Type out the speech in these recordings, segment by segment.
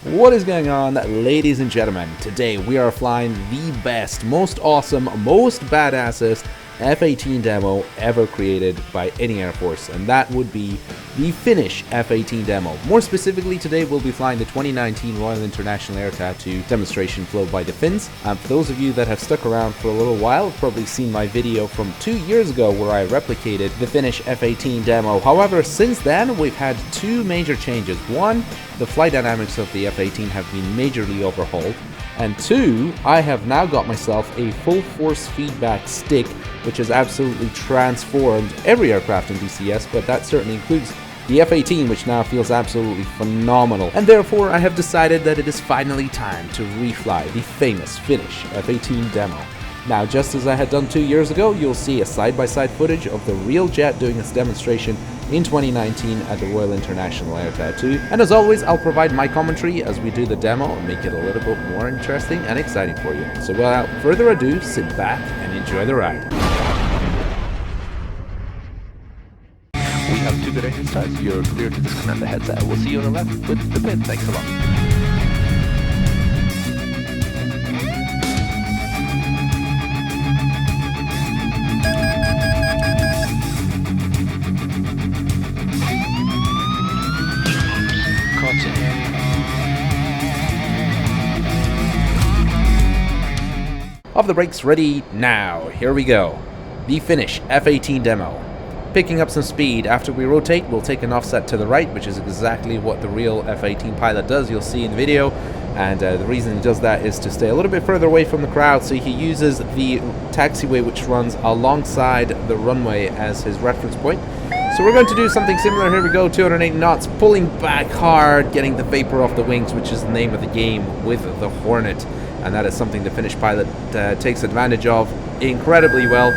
What is going on, ladies and gentlemen? Today we are flying the best, most awesome, most badassest F-18 demo ever created by any Air Force, and that would be the Finnish F-18 demo. More specifically, today we'll be flying the 2019 Royal International Air Tattoo demonstration flown by the Finns. For those of you that have stuck around for a little while, have probably seen my video from 2 years ago where I replicated the Finnish F-18 demo. However, since then we've had two major changes. One, the flight dynamics of the F-18 have been majorly overhauled. And two, I have now got myself a full force feedback stick, which has absolutely transformed every aircraft in DCS, but that certainly includes the F-18, which now feels absolutely phenomenal. And therefore, I have decided that it is finally time to refly the famous Finnish F-18 demo. Now, just as I had done 2 years ago, you'll see a side-by-side footage of the real jet doing its demonstration in 2019 at the Royal International Air Tattoo. And as always, I'll provide my commentary as we do the demo and make it a little bit more interesting and exciting for you. So without further ado, sit back and enjoy the ride. We have 2 good engine starts. You're clear to disconnect the headset. We'll see you on the left with the pin. Thanks a lot. Off the brakes, ready now. Here we go. The Finnish F-18 demo. Picking up some speed. After we rotate, we'll take an offset to the right, which is exactly what the real F-18 pilot does. You'll see in the video. And the reason he does that is to stay a little bit further away from the crowd. So he uses the taxiway, which runs alongside the runway, as his reference point. So we're going to do something similar. Here we go, 280 knots, pulling back hard, getting the vapor off the wings, which is the name of the game with the Hornet. And that is something the Finnish pilot takes advantage of incredibly well.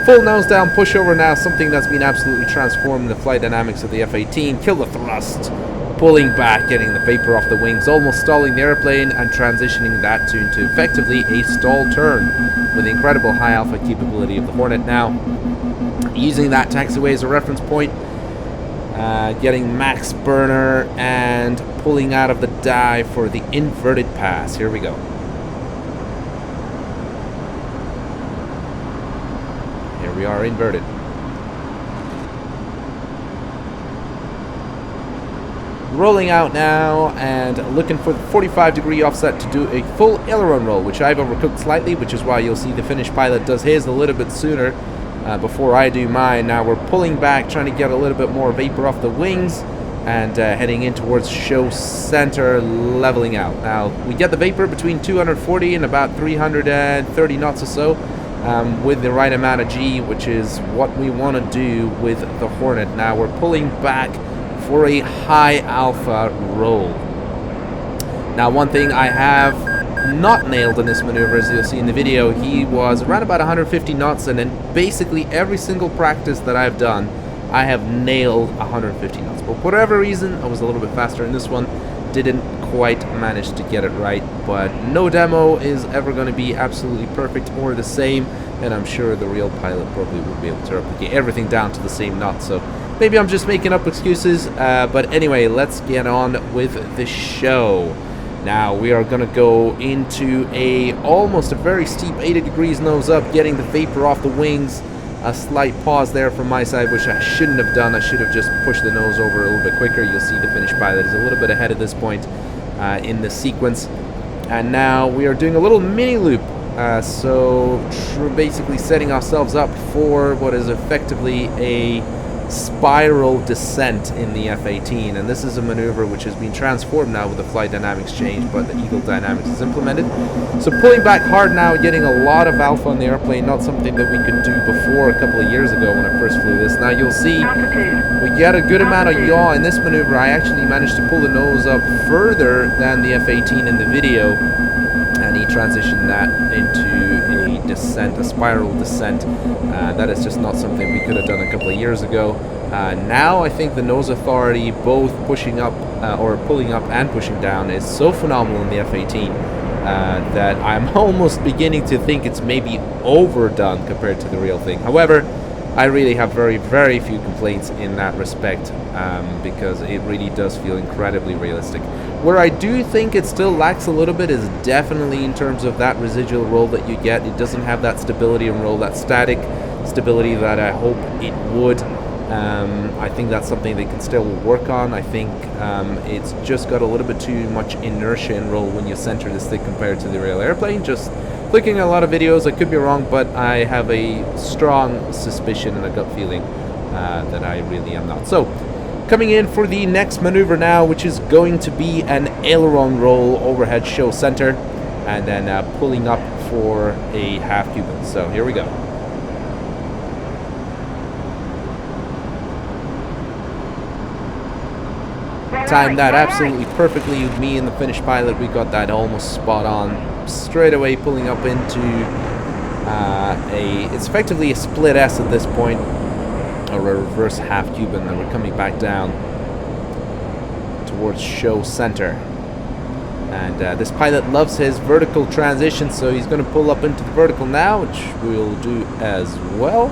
Full nose down pushover now, something that's been absolutely transformed in the flight dynamics of the F-18. Kill the thrust, pulling back, getting the vapor off the wings, almost stalling the airplane and transitioning that into effectively a stall turn with the incredible high alpha capability of the Hornet now. Using that taxiway as a reference point, getting max burner and pulling out of the dive for the inverted pass. Here we go. We are inverted. Rolling out now and looking for the 45-degree offset to do a full aileron roll, which I've overcooked slightly, which is why you'll see the Finnish pilot does his a little bit sooner before I do mine. Now we're pulling back, trying to get a little bit more vapor off the wings and heading in towards show center, leveling out. Now we get the vapor between 240 and about 330 knots or so. With the right amount of G, which is what we want to do with the Hornet. Now we're pulling back for a high alpha roll. Now one thing I have not nailed in this maneuver, as you'll see in the video, he was around about 150 knots, and in basically every single practice that I've done, I have nailed 150 knots. But for whatever reason, I was a little bit faster in this one. Didn't quite manage to get it right, but no demo is ever going to be absolutely perfect or the same, and I'm sure the real pilot probably would be able to replicate everything down to the same knot. So maybe I'm just making up excuses, but anyway, let's get on with the show. Now we are going to go into almost a very steep 80 degrees nose up, getting the vapor off the wings. A slight pause there from my side, which I shouldn't have done. I should have just pushed the nose over a little bit quicker. You'll see the Finnish pilot is a little bit ahead at this point in the sequence. And now we are doing a little mini loop. So basically setting ourselves up for what is effectively a spiral descent in the F-18. And this is a maneuver which has been transformed now with the flight dynamics change, but the Eagle dynamics is implemented. So pulling back hard now, getting a lot of alpha on the airplane, not something that we could do before a couple of years ago when I first flew this. Now you'll see we get a good amount of yaw in this maneuver. I actually managed to pull the nose up further than the F-18 in the video, and he transitioned that into a descent, a spiral descent. That is just not something we could have done a couple of years ago. Now I think the nose authority, both pushing up or pulling up and pushing down, is so phenomenal in the F-18 that I'm almost beginning to think it's maybe overdone compared to the real thing. However, I really have very, very few complaints in that respect, because it really does feel incredibly realistic. Where I do think it still lacks a little bit is definitely in terms of that residual roll that you get. It doesn't have that stability and roll, that static stability that I hope it would. I think that's something they can still work on. I think it's just got a little bit too much inertia in roll when you center the stick compared to the real airplane. Just looking at a lot of videos, I could be wrong, but I have a strong suspicion and a gut feeling that I really am not. So, coming in for the next maneuver now, which is going to be an aileron roll overhead show center, and then pulling up for a half Cuban. So here we go. Timed that absolutely perfectly with me and the Finnish pilot. We got that almost spot on. Straight away pulling up into it's effectively a split S at this point, or a reverse half Cuban, and we're coming back down towards show center. And this pilot loves his vertical transition, so he's going to pull up into the vertical now, which we'll do as well.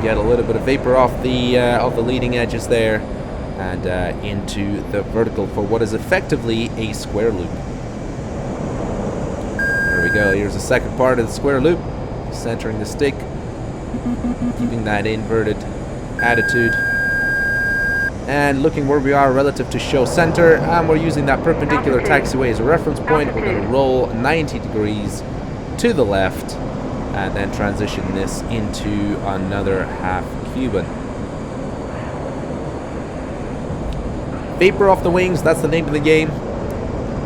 Get a little bit of vapor off the leading edges there, and into the vertical for what is effectively a square loop. There we go. Here's the second part of the square loop, centering the stick, keeping that inverted attitude, and looking where we are relative to show center. And we're using that perpendicular taxiway as a reference point. We're going to roll 90 degrees to the left, and then transition this into another half Cuban. Vapor off the wings, that's the name of the game.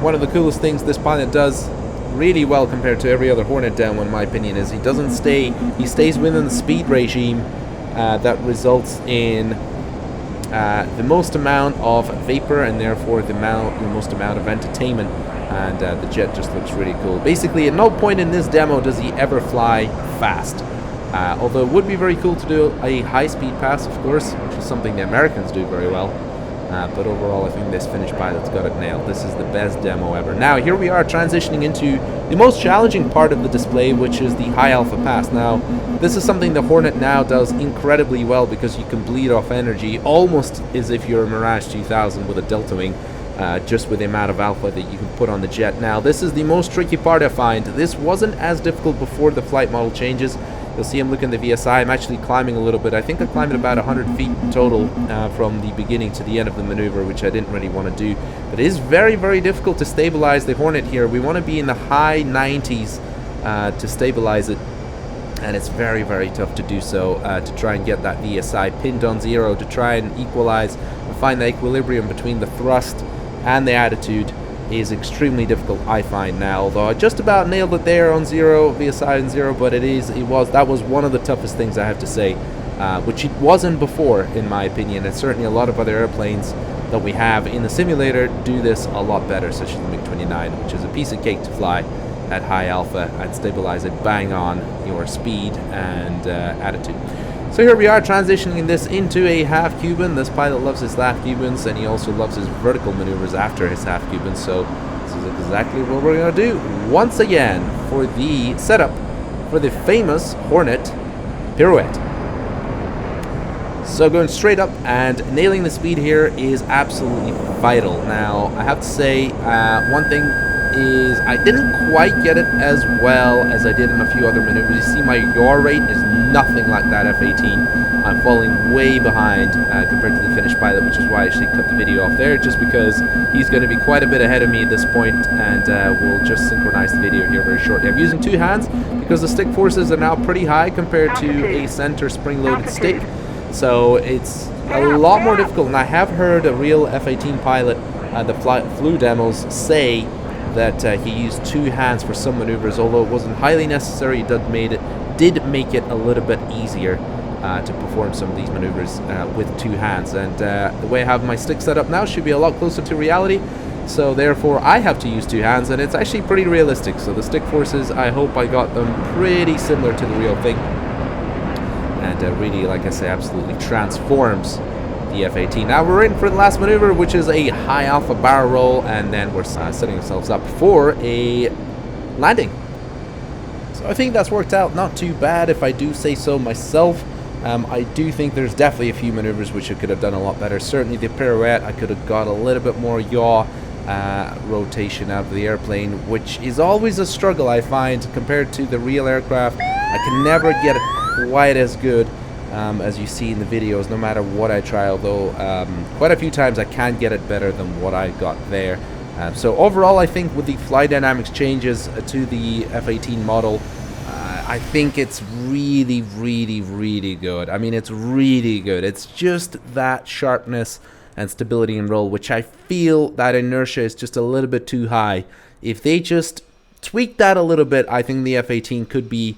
One of the coolest things this pilot does really well compared to every other Hornet demo, in my opinion, is he stays within the speed regime that results in the most amount of vapor, and therefore the most amount of entertainment. And the jet just looks really cool. Basically, at no point in this demo does he ever fly fast. Although it would be very cool to do a high-speed pass, of course, which is something the Americans do very well. But overall, I think this Finnish pilot's got it nailed. This is the best demo ever. Now, here we are transitioning into the most challenging part of the display, which is the high alpha pass. Now, this is something the Hornet now does incredibly well, because you can bleed off energy almost as if you're a Mirage 2000 with a delta wing. Just with the amount of alpha that you can put on the jet. Now, this is the most tricky part, I find. This wasn't as difficult before the flight model changes. You'll see I'm looking at the VSI. I'm actually climbing a little bit. I think I climbed about 100 feet in total from the beginning to the end of the maneuver, which I didn't really want to do. But it is very, very difficult to stabilize the Hornet here. We want to be in the high 90s to stabilize it. And it's very, very tough to do so, to try and get that VSI pinned on 0, to try and equalize and find the equilibrium between the thrust and the attitude is extremely difficult, I find now. Although I just about nailed it there on 0, VSI on 0, but that was one of the toughest things, I have to say, which it wasn't before, in my opinion. And certainly a lot of other airplanes that we have in the simulator do this a lot better, such as the MiG-29, which is a piece of cake to fly at high alpha and stabilize it bang on your speed and attitude. So here we are transitioning this into a half Cuban. This pilot loves his half Cubans, and he also loves his vertical maneuvers after his half Cubans. So this is exactly what we're going to do once again for the setup for the famous Hornet pirouette. So going straight up and nailing the speed here is absolutely vital. Now, I have to say, one thing is I didn't quite get it as well as I did in a few other maneuvers. You see, my yaw rate is nothing like that F-18. I'm falling way behind compared to the Finnish pilot, which is why I actually cut the video off there, just because he's going to be quite a bit ahead of me at this point, and we'll just synchronize the video here very shortly. I'm using 2 hands because the stick forces are now pretty high compared to a center spring-loaded stick, so it's a lot more difficult. And I have heard a real F-18 pilot, the flew demos, say that he used 2 hands for some maneuvers. Although it wasn't highly necessary, it did make it a little bit easier to perform some of these maneuvers with 2 hands. And the way I have my stick set up now should be a lot closer to reality, so therefore I have to use 2 hands, and it's actually pretty realistic. So the stick forces, I hope I got them pretty similar to the real thing, and really, like I say, absolutely transforms the F-18. Now we're in for the last maneuver, which is a high alpha barrel roll, and then we're setting ourselves up for a landing. So I think that's worked out not too bad, if I do say so myself. I do think there's definitely a few maneuvers which I could have done a lot better. Certainly the pirouette, I could have got a little bit more yaw rotation out of the airplane, which is always a struggle I find compared to the real aircraft. I can never get it quite as good as you see in the videos, no matter what I try, although quite a few times I can get it better than what I got there. So overall, I think with the flight dynamics changes to the F-18 model, I think it's really, really, really good. I mean, it's really good. It's just that sharpness and stability in roll, which I feel that inertia is just a little bit too high. If they just tweak that a little bit, I think the F-18 could be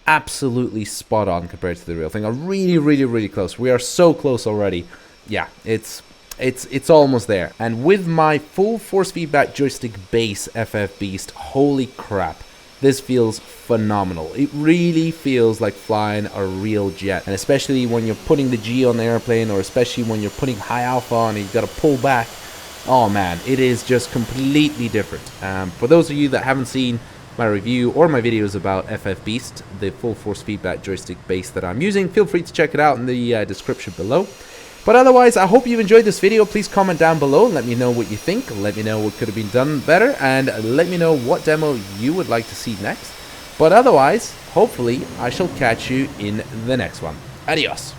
absolutely spot on compared to the real thing. Really, really, really close. We are so close already. Yeah, it's almost there. And with my full force feedback joystick base FFBeast, holy crap, this feels phenomenal. It really feels like flying a real jet, and especially when you're putting the G on the airplane, or especially when you're putting high alpha on and you've got to pull back. Oh man, it is just completely different. For those of you that haven't seen my review or my videos about FFBeast, the full force feedback joystick base that I'm using, feel free to check it out in the description below. But otherwise, I hope you've enjoyed this video. Please comment down below and let me know what you think. Let me know what could have been done better, and let me know what demo you would like to see next. But otherwise, hopefully, I shall catch you in the next one. Adios.